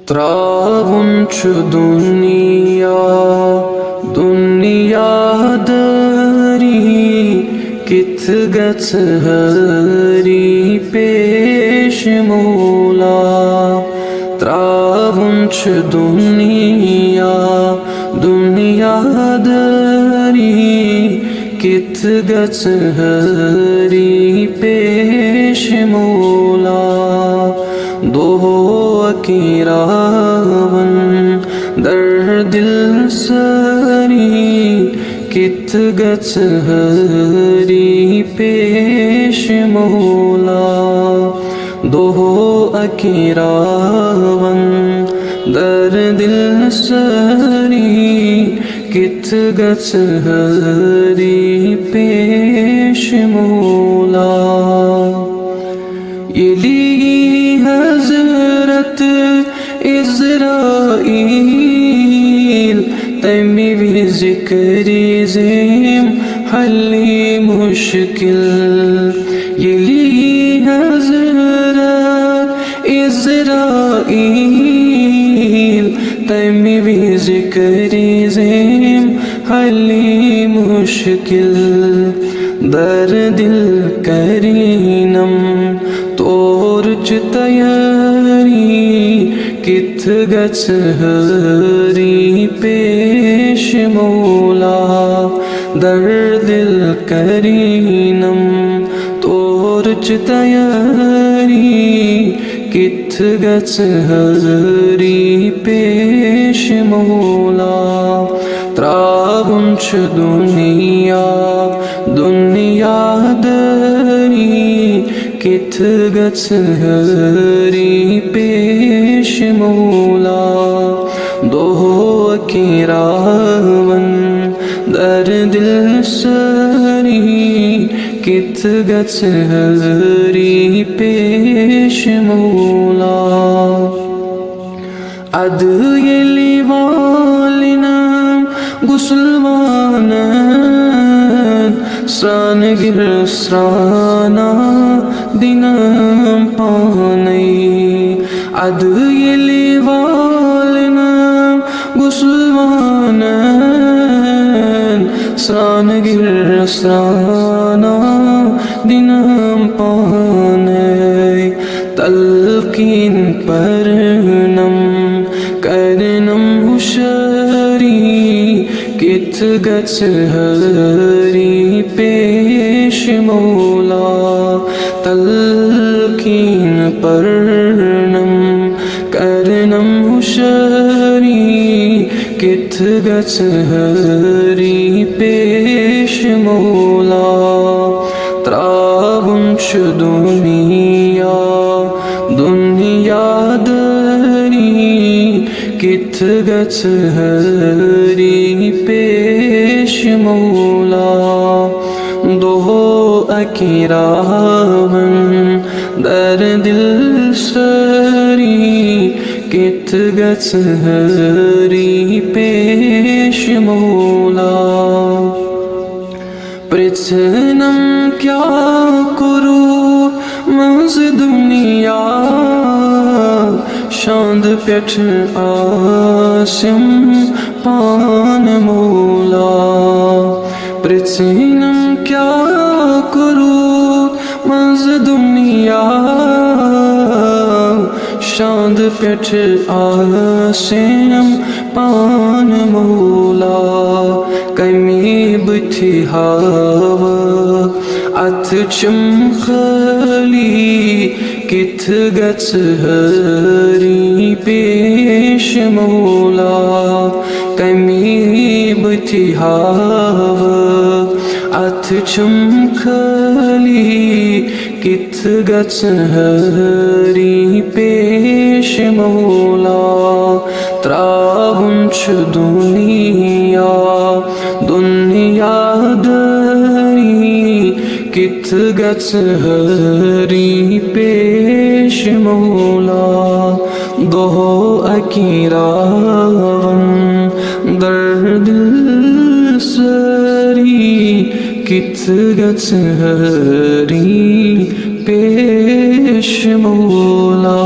Travun şu dünya dari kit gats hari peş mola. Travun şu dünya dari kit gats hari peş mola. दो अकीरावन दर दिल सरी कित गच हरी पेश मौला दो अकीरावन दर दिल सरी कित गच हरी पेश मौला हज़रत इज़राइल तमी भी ज़िक्री ज़ेम हली मुश्किल यली हज़रत इज़राइल तमी भी ज़िक्री ज़ेम हली मुश्किल दर दिल करीनम तोरच तैयारी कित गच हरी पेश मौला दर दिल करीनम तोरच तैयारी कित गच हरी पेश मौला त्रावुंश दुनिया दरी कित गच हरी पेश मौला दो अकीरावन दर दिल सरी कित गच हरी पेश मौला अद यली वालिनम गुसलवान सान गिर स्राना दिनम पानई अद यली वालिनम गुसलवान सान गिर स्राना दिनम पानई तलकीन परनम करनम हुशरी कित गच हरी पेश मौला तलकीन परनम करनम हुशरी कित गच हरी पेश मौला त्रावुंश दुनिया दरी कित गच हरी पेश मौला दो अकीरावन दर दिल सरी कित गच हरी पेश मौला प्रश्नम क्या करूं मज दुनिया शांद पेठ आसिम पान मौला प्रश्नम क्या करूं मज दुनिया शांद पेठ आसिम पान मौला कमी बुथि हाव अथ चमखली कित गच हरी पेश मौला कमी बुथि हाव अथ चमखली कित गच हरी पेश मौला त्रावुंश दुनिया दरी कित गच हरी पेश मौला दो अकीरावन दर दिल सरी कित गच हरी पेश मौला।